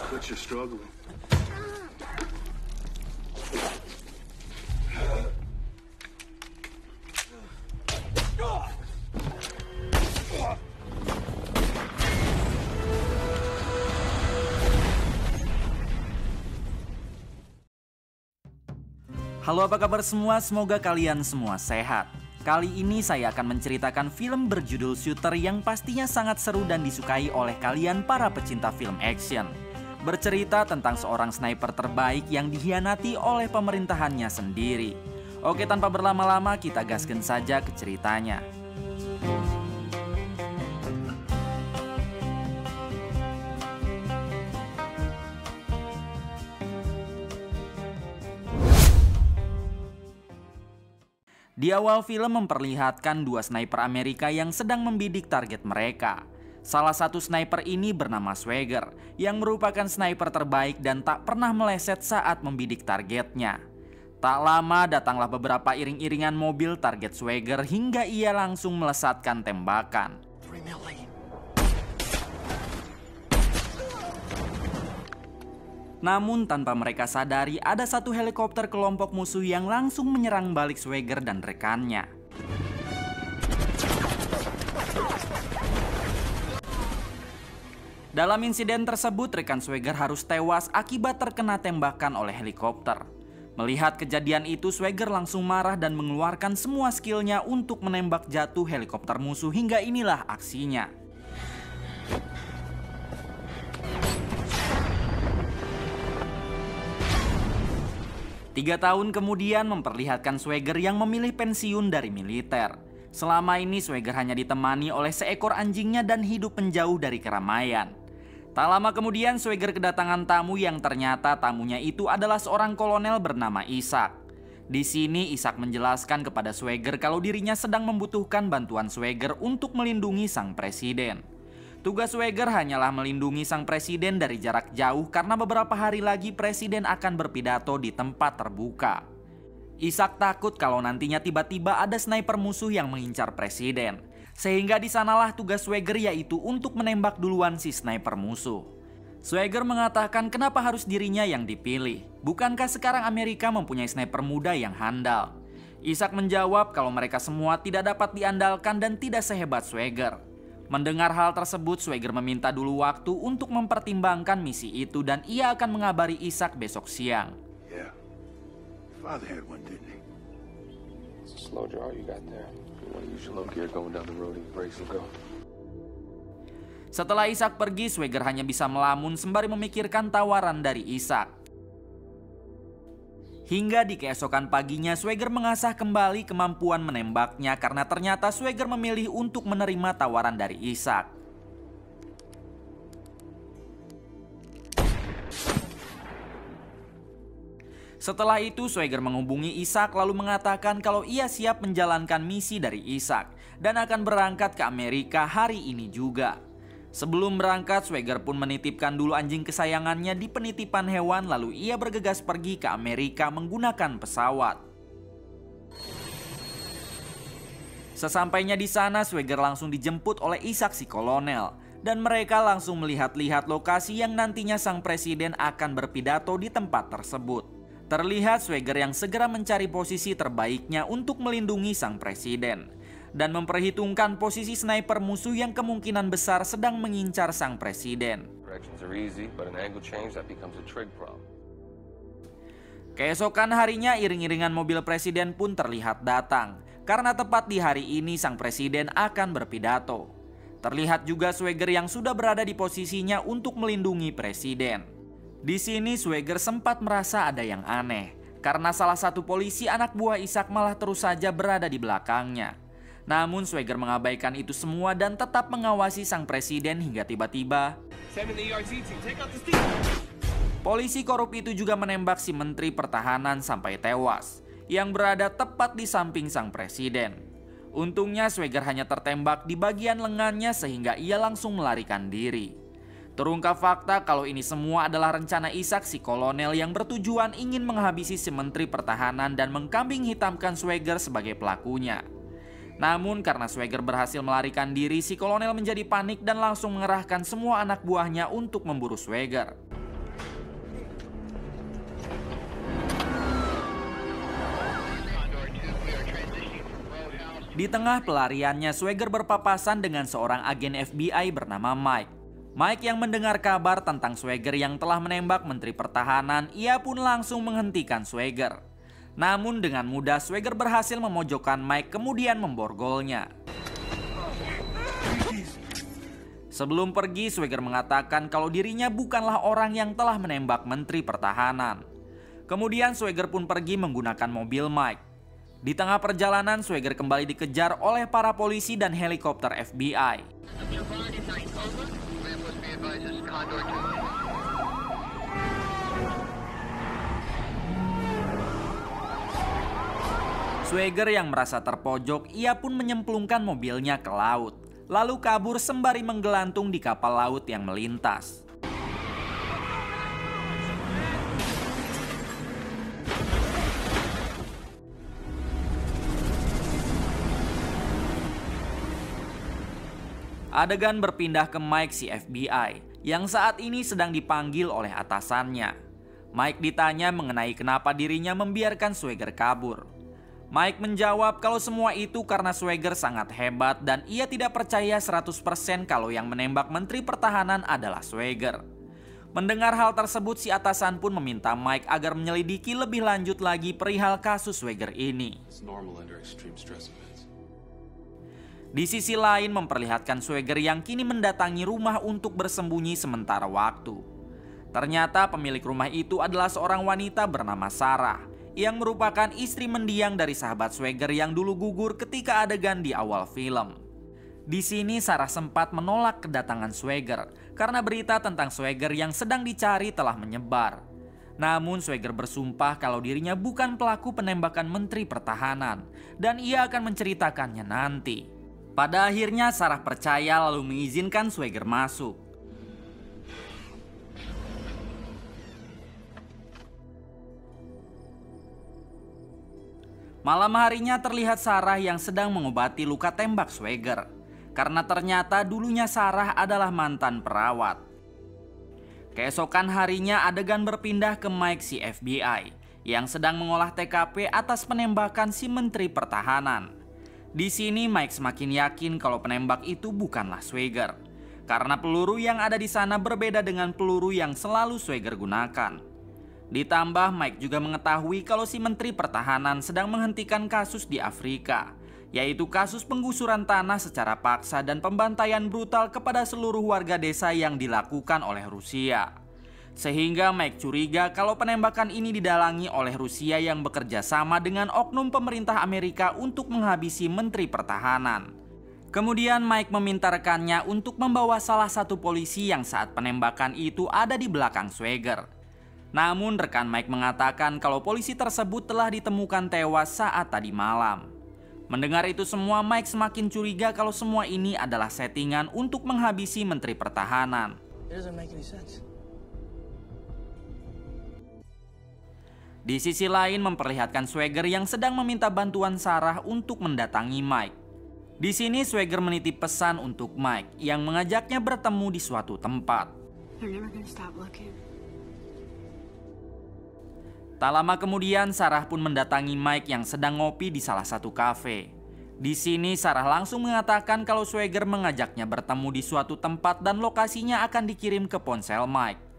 But you're struggling. Halo, apa kabar semua? Semoga kalian semua sehat. Kali ini saya akan menceritakan film berjudul Shooter yang pastinya sangat seru dan disukai oleh kalian para pecinta film action. Bercerita tentang seorang sniper terbaik yang dikhianati oleh pemerintahannya sendiri. Oke, tanpa berlama-lama kita gaskan saja ke ceritanya. Di awal film memperlihatkan dua sniper Amerika yang sedang membidik target mereka. Salah satu sniper ini bernama Swagger, yang merupakan sniper terbaik dan tak pernah meleset saat membidik targetnya. Tak lama datanglah beberapa iring-iringan mobil target Swagger hingga ia langsung melesatkan tembakan. Namun tanpa mereka sadari ada satu helikopter kelompok musuh yang langsung menyerang balik Swagger dan rekannya. Dalam insiden tersebut rekan Swagger harus tewas akibat terkena tembakan oleh helikopter. Melihat kejadian itu, Swagger langsung marah dan mengeluarkan semua skillnya untuk menembak jatuh helikopter musuh hingga inilah aksinya. Tiga tahun kemudian memperlihatkan Swagger yang memilih pensiun dari militer. Selama ini Swagger hanya ditemani oleh seekor anjingnya dan hidup menjauh dari keramaian. Tak lama kemudian Swagger kedatangan tamu yang ternyata tamunya itu adalah seorang kolonel bernama Isaac. Di sini Isaac menjelaskan kepada Swagger kalau dirinya sedang membutuhkan bantuan Swagger untuk melindungi sang presiden. Tugas Swagger hanyalah melindungi sang presiden dari jarak jauh karena beberapa hari lagi presiden akan berpidato di tempat terbuka. Isaac takut kalau nantinya tiba-tiba ada sniper musuh yang mengincar presiden. Sehingga disanalah tugas Swagger, yaitu untuk menembak duluan si sniper musuh. Swagger mengatakan kenapa harus dirinya yang dipilih. Bukankah sekarang Amerika mempunyai sniper muda yang handal? Isaac menjawab kalau mereka semua tidak dapat diandalkan dan tidak sehebat Swagger. Mendengar hal tersebut, Swagger meminta dulu waktu untuk mempertimbangkan misi itu dan ia akan mengabari Isaac besok siang. Yeah. Father had one, didn't he? It's a slow draw you got there. You want to use your low gear going down the road and brakes will go. Setelah Isaac pergi, Swagger hanya bisa melamun sembari memikirkan tawaran dari Isaac. Hingga di keesokan paginya Swagger mengasah kembali kemampuan menembaknya karena ternyata Swagger memilih untuk menerima tawaran dari Isaac. Setelah itu Swagger menghubungi Isaac lalu mengatakan kalau ia siap menjalankan misi dari Isaac dan akan berangkat ke Amerika hari ini juga. Sebelum berangkat, Swagger pun menitipkan dulu anjing kesayangannya di penitipan hewan lalu ia bergegas pergi ke Amerika menggunakan pesawat. Sesampainya di sana, Swagger langsung dijemput oleh Isaac si kolonel dan mereka langsung melihat-lihat lokasi yang nantinya sang presiden akan berpidato di tempat tersebut. Terlihat Swagger yang segera mencari posisi terbaiknya untuk melindungi sang presiden dan memperhitungkan posisi sniper musuh yang kemungkinan besar sedang mengincar sang presiden. Keesokan harinya iring-iringan mobil presiden pun terlihat datang karena tepat di hari ini sang presiden akan berpidato. Terlihat juga Swagger yang sudah berada di posisinya untuk melindungi presiden. Di sini Swagger sempat merasa ada yang aneh karena salah satu polisi anak buah Isaac malah terus saja berada di belakangnya. Namun Swagger mengabaikan itu semua dan tetap mengawasi sang presiden hingga tiba-tiba polisi korup itu juga menembak si menteri pertahanan sampai tewas yang berada tepat di samping sang presiden. Untungnya Swagger hanya tertembak di bagian lengannya sehingga ia langsung melarikan diri. Terungkap fakta kalau ini semua adalah rencana Isaac si kolonel yang bertujuan ingin menghabisi si menteri pertahanan dan mengkambing hitamkan Swagger sebagai pelakunya. Namun karena Swagger berhasil melarikan diri, si kolonel menjadi panik dan langsung mengerahkan semua anak buahnya untuk memburu Swagger. Di tengah pelariannya, Swagger berpapasan dengan seorang agen FBI bernama Mike. Mike yang mendengar kabar tentang Swagger yang telah menembak Menteri Pertahanan, ia pun langsung menghentikan Swagger. Namun dengan mudah Swagger berhasil memojokkan Mike kemudian memborgolnya. Sebelum pergi, Swagger mengatakan kalau dirinya bukanlah orang yang telah menembak Menteri Pertahanan. Kemudian Swagger pun pergi menggunakan mobil Mike. Di tengah perjalanan, Swagger kembali dikejar oleh para polisi dan helikopter FBI. Swagger yang merasa terpojok, ia pun menyemplungkan mobilnya ke laut, lalu kabur sembari menggelantung di kapal laut yang melintas. Adegan berpindah ke Mike si FBI, yang saat ini sedang dipanggil oleh atasannya. Mike ditanya mengenai kenapa dirinya membiarkan Swagger kabur. Mike menjawab kalau semua itu karena Swagger sangat hebat dan ia tidak percaya 100% kalau yang menembak Menteri Pertahanan adalah Swagger. Mendengar hal tersebut, si atasan pun meminta Mike agar menyelidiki lebih lanjut lagi perihal kasus Swagger ini. Di sisi lain memperlihatkan Swagger yang kini mendatangi rumah untuk bersembunyi sementara waktu. Ternyata pemilik rumah itu adalah seorang wanita bernama Sarah, yang merupakan istri mendiang dari sahabat Swagger yang dulu gugur ketika adegan di awal film. Di sini Sarah sempat menolak kedatangan Swagger karena berita tentang Swagger yang sedang dicari telah menyebar. Namun Swagger bersumpah kalau dirinya bukan pelaku penembakan Menteri Pertahanan dan ia akan menceritakannya nanti. Pada akhirnya Sarah percaya lalu mengizinkan Swagger masuk. Malam harinya terlihat Sarah yang sedang mengobati luka tembak Swagger. Karena ternyata dulunya Sarah adalah mantan perawat. Keesokan harinya adegan berpindah ke Mike si FBI yang sedang mengolah TKP atas penembakan si Menteri Pertahanan. Di sini Mike semakin yakin kalau penembak itu bukanlah Swagger. Karena peluru yang ada di sana berbeda dengan peluru yang selalu Swagger gunakan. Ditambah Mike juga mengetahui kalau si Menteri Pertahanan sedang menghentikan kasus di Afrika, yaitu kasus penggusuran tanah secara paksa dan pembantaian brutal kepada seluruh warga desa yang dilakukan oleh Rusia. Sehingga Mike curiga kalau penembakan ini didalangi oleh Rusia yang bekerja sama dengan oknum pemerintah Amerika untuk menghabisi Menteri Pertahanan. Kemudian Mike meminta rekannya untuk membawa salah satu polisi yang saat penembakan itu ada di belakang Swagger. Namun rekan Mike mengatakan kalau polisi tersebut telah ditemukan tewas saat tadi malam. Mendengar itu semua, Mike semakin curiga kalau semua ini adalah settingan untuk menghabisi Menteri Pertahanan. Di sisi lain memperlihatkan Swagger yang sedang meminta bantuan Sarah untuk mendatangi Mike. Di sini Swagger menitip pesan untuk Mike yang mengajaknya bertemu di suatu tempat. Tak lama kemudian Sarah pun mendatangi Mike yang sedang ngopi di salah satu kafe. Di sini Sarah langsung mengatakan kalau Swagger mengajaknya bertemu di suatu tempat dan lokasinya akan dikirim ke ponsel Mike.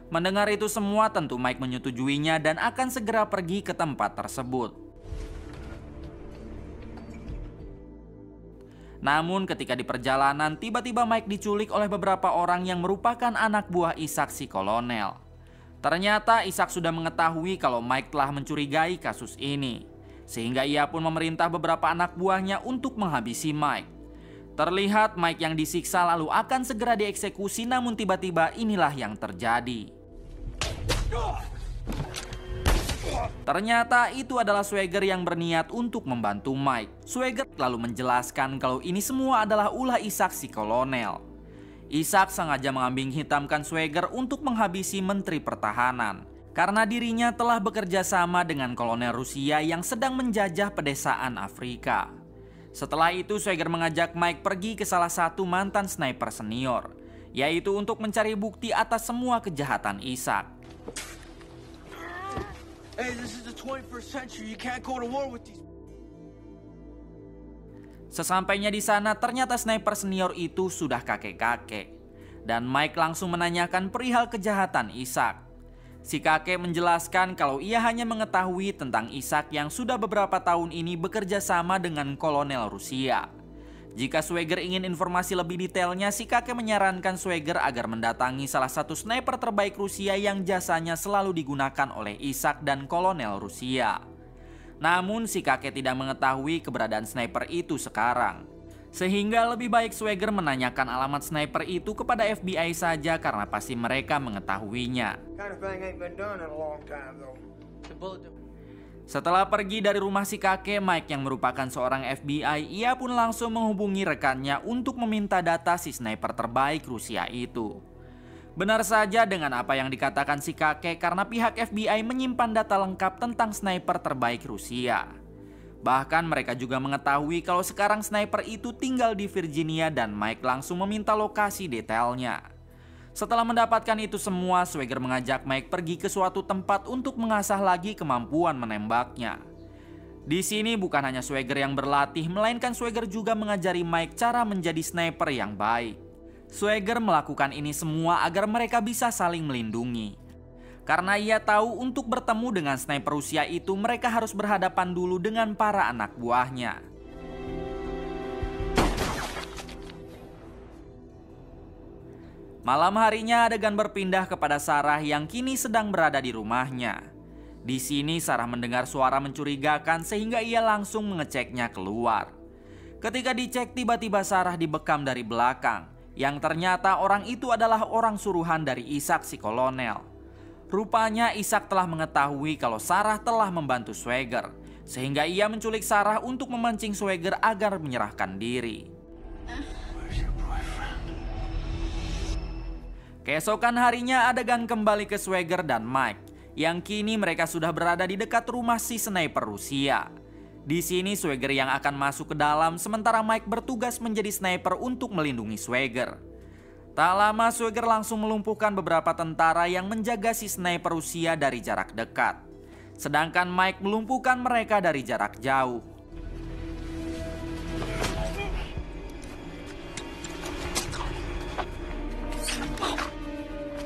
Mendengar itu semua tentu Mike menyetujuinya dan akan segera pergi ke tempat tersebut. Namun ketika di perjalanan tiba-tiba Mike diculik oleh beberapa orang yang merupakan anak buah Ishak si kolonel. Ternyata Ishak sudah mengetahui kalau Mike telah mencurigai kasus ini, sehingga ia pun memerintah beberapa anak buahnya untuk menghabisi Mike. Terlihat Mike yang disiksa lalu akan segera dieksekusi, namun tiba-tiba inilah yang terjadi. Ternyata itu adalah Swagger yang berniat untuk membantu Mike. Swagger lalu menjelaskan kalau ini semua adalah ulah Ishak si kolonel. Ishak sengaja mengambing hitamkan Swagger untuk menghabisi Menteri Pertahanan karena dirinya telah bekerja sama dengan kolonel Rusia yang sedang menjajah pedesaan Afrika. Setelah itu Swagger mengajak Mike pergi ke salah satu mantan sniper senior, yaitu untuk mencari bukti atas semua kejahatan Ishak. Sesampainya di sana, ternyata sniper senior itu sudah kakek-kakek. Dan Mike langsung menanyakan perihal kejahatan Ishak. Si kakek menjelaskan kalau ia hanya mengetahui tentang Ishak yang sudah beberapa tahun ini bekerja sama dengan kolonel Rusia. Jika Swagger ingin informasi lebih detailnya, si kakek menyarankan Swagger agar mendatangi salah satu sniper terbaik Rusia yang jasanya selalu digunakan oleh Ishak dan kolonel Rusia. Namun si kakek tidak mengetahui keberadaan sniper itu sekarang. Sehingga lebih baik Swagger menanyakan alamat sniper itu kepada FBI saja karena pasti mereka mengetahuinya. Setelah pergi dari rumah si kakek, Mike yang merupakan seorang FBI, ia pun langsung menghubungi rekannya untuk meminta data si sniper terbaik Rusia itu. Benar saja dengan apa yang dikatakan si kakek karena pihak FBI menyimpan data lengkap tentang sniper terbaik Rusia. Bahkan mereka juga mengetahui kalau sekarang sniper itu tinggal di Virginia dan Mike langsung meminta lokasi detailnya. Setelah mendapatkan itu semua, Swagger mengajak Mike pergi ke suatu tempat untuk mengasah lagi kemampuan menembaknya. Di sini bukan hanya Swagger yang berlatih, melainkan Swagger juga mengajari Mike cara menjadi sniper yang baik. Swagger melakukan ini semua agar mereka bisa saling melindungi. Karena ia tahu untuk bertemu dengan sniper Rusia itu mereka harus berhadapan dulu dengan para anak buahnya. Malam harinya adegan berpindah kepada Sarah yang kini sedang berada di rumahnya. Di sini Sarah mendengar suara mencurigakan sehingga ia langsung mengeceknya keluar. Ketika dicek tiba-tiba Sarah dibekam dari belakang, yang ternyata orang itu adalah orang suruhan dari Ishak si kolonel. Rupanya Ishak telah mengetahui kalau Sarah telah membantu Swagger, sehingga ia menculik Sarah untuk memancing Swagger agar menyerahkan diri. Keesokan harinya adegan kembali ke Swagger dan Mike, yang kini mereka sudah berada di dekat rumah si sniper Rusia. Di sini Swagger yang akan masuk ke dalam, sementara Mike bertugas menjadi sniper untuk melindungi Swagger. Tak lama Swagger langsung melumpuhkan beberapa tentara yang menjaga si sniper Rusia dari jarak dekat. Sedangkan Mike melumpuhkan mereka dari jarak jauh.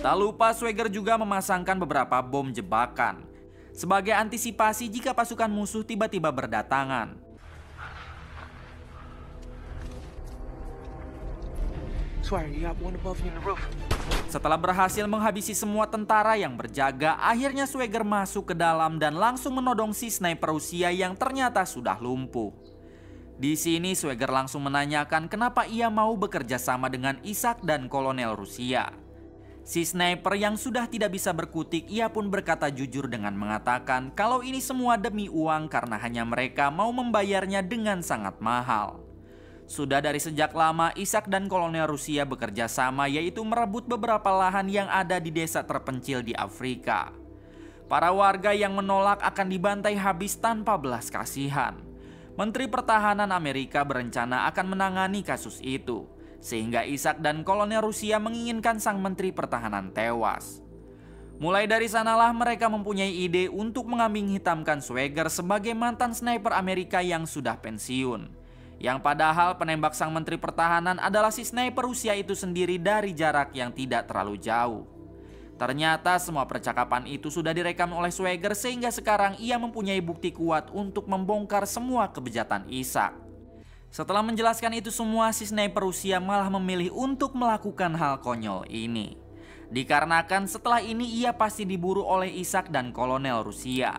Tak lupa Swagger juga memasangkan beberapa bom jebakan sebagai antisipasi jika pasukan musuh tiba-tiba berdatangan. Setelah berhasil menghabisi semua tentara yang berjaga, akhirnya Swagger masuk ke dalam dan langsung menodong si sniper Rusia yang ternyata sudah lumpuh. Di sini Swagger langsung menanyakan kenapa ia mau bekerja sama dengan Ishak dan kolonel Rusia. Si sniper yang sudah tidak bisa berkutik, ia pun berkata jujur dengan mengatakan kalau ini semua demi uang karena hanya mereka mau membayarnya dengan sangat mahal. Sudah dari sejak lama Ishak dan kolonel Rusia bekerja sama, yaitu merebut beberapa lahan yang ada di desa terpencil di Afrika. Para warga yang menolak akan dibantai habis tanpa belas kasihan. Menteri Pertahanan Amerika berencana akan menangani kasus itu, sehingga Ishak dan kolonel Rusia menginginkan sang Menteri Pertahanan tewas. Mulai dari sanalah mereka mempunyai ide untuk mengambing hitamkan Swagger sebagai mantan sniper Amerika yang sudah pensiun. Yang padahal penembak sang Menteri Pertahanan adalah si sniper Rusia itu sendiri dari jarak yang tidak terlalu jauh. Ternyata semua percakapan itu sudah direkam oleh Swagger sehingga sekarang ia mempunyai bukti kuat untuk membongkar semua kebejatan Ishak. Setelah menjelaskan itu semua, si sniper Rusia malah memilih untuk melakukan hal konyol ini. Dikarenakan setelah ini ia pasti diburu oleh Ishak dan kolonel Rusia.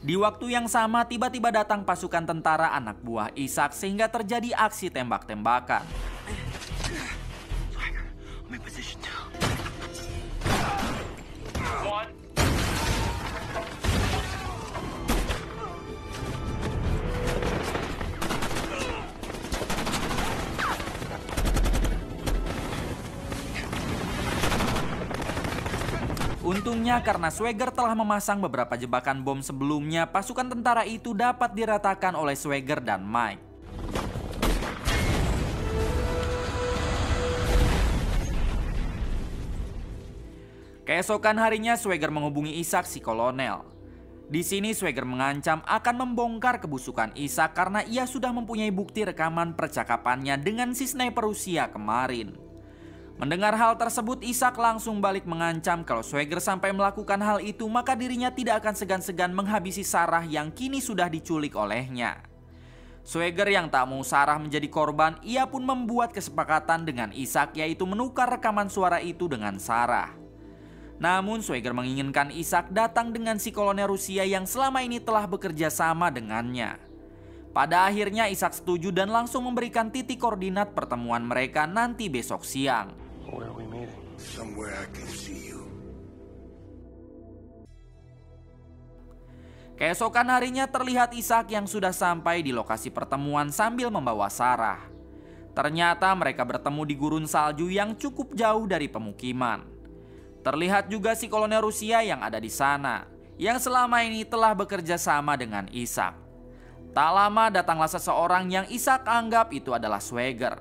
Di waktu yang sama tiba-tiba datang pasukan tentara anak buah Ishak sehingga terjadi aksi tembak-tembakan. Untungnya karena Swagger telah memasang beberapa jebakan bom sebelumnya, pasukan tentara itu dapat diratakan oleh Swagger dan Mike. Keesokan harinya Swagger menghubungi Ishak si kolonel. Di sini Swagger mengancam akan membongkar kebusukan Ishak karena ia sudah mempunyai bukti rekaman percakapannya dengan si sniper Rusia kemarin. Mendengar hal tersebut, Ishak langsung balik mengancam kalau Swagger sampai melakukan hal itu maka dirinya tidak akan segan-segan menghabisi Sarah yang kini sudah diculik olehnya. Swagger yang tak mau Sarah menjadi korban, ia pun membuat kesepakatan dengan Ishak yaitu menukar rekaman suara itu dengan Sarah. Namun Swagger menginginkan Ishak datang dengan si kolonel Rusia yang selama ini telah bekerja sama dengannya. Pada akhirnya Ishak setuju dan langsung memberikan titik koordinat pertemuan mereka nanti besok siang. Where are we meeting? Somewhere I can see you. Keesokan harinya terlihat Ishak yang sudah sampai di lokasi pertemuan sambil membawa Sarah. Ternyata mereka bertemu di gurun salju yang cukup jauh dari pemukiman. Terlihat juga si kolonel Rusia yang ada di sana, yang selama ini telah bekerja sama dengan Ishak. Tak lama datanglah seseorang yang Ishak anggap itu adalah Swagger.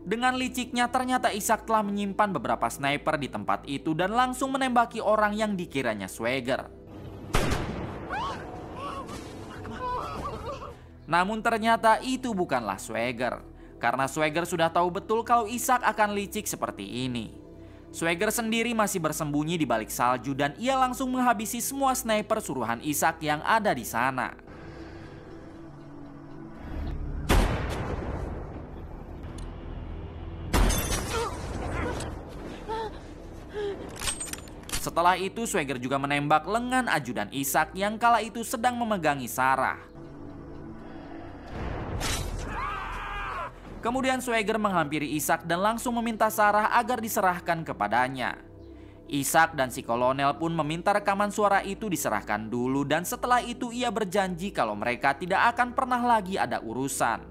Dengan liciknya ternyata Ishak telah menyimpan beberapa sniper di tempat itu dan langsung menembaki orang yang dikiranya Swagger. Namun ternyata itu bukanlah Swagger, karena Swagger sudah tahu betul kalau Ishak akan licik seperti ini. Swagger sendiri masih bersembunyi di balik salju dan ia langsung menghabisi semua sniper suruhan Ishak yang ada di sana. Setelah itu Swagger juga menembak lengan ajudan Ishak yang kala itu sedang memegangi Sarah. Kemudian Swagger menghampiri Ishak dan langsung meminta Sarah agar diserahkan kepadanya. Ishak dan si kolonel pun meminta rekaman suara itu diserahkan dulu dan setelah itu ia berjanji kalau mereka tidak akan pernah lagi ada urusan.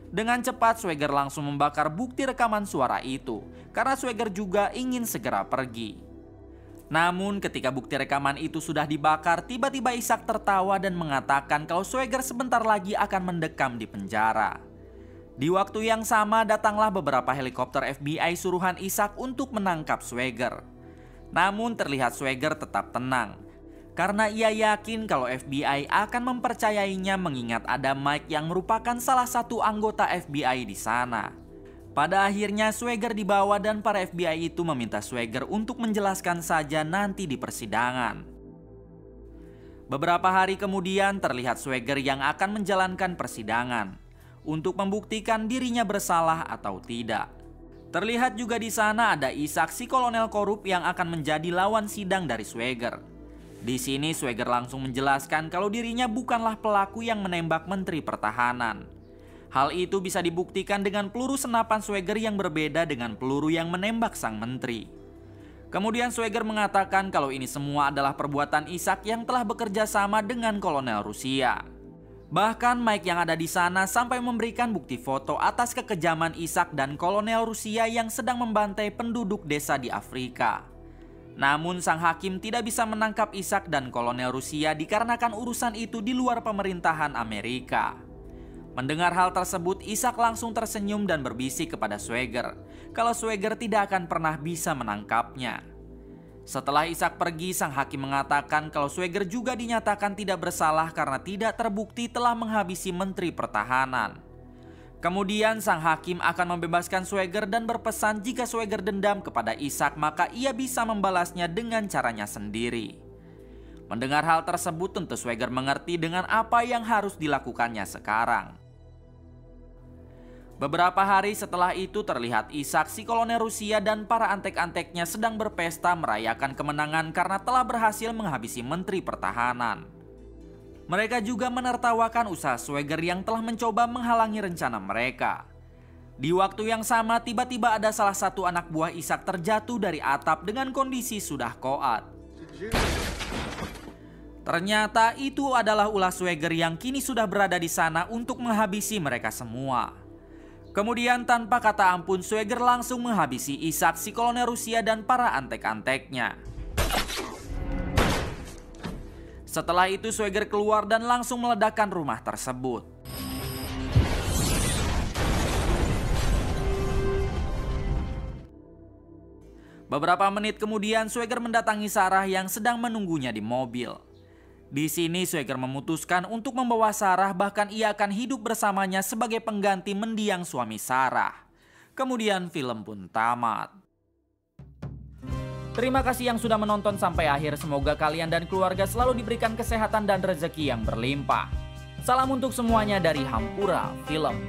Dengan cepat Swagger langsung membakar bukti rekaman suara itu karena Swagger juga ingin segera pergi. Namun ketika bukti rekaman itu sudah dibakar, tiba-tiba Ishak tertawa dan mengatakan kalau Swagger sebentar lagi akan mendekam di penjara. Di waktu yang sama datanglah beberapa helikopter FBI suruhan Ishak untuk menangkap Swagger. Namun terlihat Swagger tetap tenang, karena ia yakin kalau FBI akan mempercayainya mengingat ada Mike yang merupakan salah satu anggota FBI di sana. Pada akhirnya Swagger dibawa dan para FBI itu meminta Swagger untuk menjelaskan saja nanti di persidangan. Beberapa hari kemudian terlihat Swagger yang akan menjalankan persidangan untuk membuktikan dirinya bersalah atau tidak. Terlihat juga di sana ada Ishak si kolonel korup yang akan menjadi lawan sidang dari Swagger. Di sini Swagger langsung menjelaskan kalau dirinya bukanlah pelaku yang menembak Menteri Pertahanan. Hal itu bisa dibuktikan dengan peluru senapan Swagger yang berbeda dengan peluru yang menembak sang menteri. Kemudian Swagger mengatakan kalau ini semua adalah perbuatan Ishak yang telah bekerja sama dengan kolonel Rusia. Bahkan Mike yang ada di sana sampai memberikan bukti foto atas kekejaman Ishak dan kolonel Rusia yang sedang membantai penduduk desa di Afrika. Namun sang hakim tidak bisa menangkap Ishak dan kolonel Rusia dikarenakan urusan itu di luar pemerintahan Amerika. Mendengar hal tersebut, Ishak langsung tersenyum dan berbisik kepada Swagger kalau Swagger tidak akan pernah bisa menangkapnya. Setelah Ishak pergi, sang hakim mengatakan kalau Swagger juga dinyatakan tidak bersalah karena tidak terbukti telah menghabisi Menteri Pertahanan. Kemudian sang hakim akan membebaskan Swagger dan berpesan jika Swagger dendam kepada Ishak maka ia bisa membalasnya dengan caranya sendiri. Mendengar hal tersebut tentu Swagger mengerti dengan apa yang harus dilakukannya sekarang. Beberapa hari setelah itu terlihat Ishak si kolonel Rusia dan para antek-anteknya sedang berpesta merayakan kemenangan karena telah berhasil menghabisi Menteri Pertahanan. Mereka juga menertawakan usaha Swagger yang telah mencoba menghalangi rencana mereka. Di waktu yang sama tiba-tiba ada salah satu anak buah Ishak terjatuh dari atap dengan kondisi sudah koat. Ternyata itu adalah ulah Swagger yang kini sudah berada di sana untuk menghabisi mereka semua. Kemudian tanpa kata ampun Swagger langsung menghabisi Ishak si kolonel Rusia dan para antek-anteknya. Setelah itu Swagger keluar dan langsung meledakkan rumah tersebut. Beberapa menit kemudian Swagger mendatangi Sarah yang sedang menunggunya di mobil. Di sini Swagger memutuskan untuk membawa Sarah, bahkan ia akan hidup bersamanya sebagai pengganti mendiang suami Sarah. Kemudian film pun tamat. Terima kasih yang sudah menonton sampai akhir. Semoga kalian dan keluarga selalu diberikan kesehatan dan rezeki yang berlimpah. Salam untuk semuanya dari Hampura Film.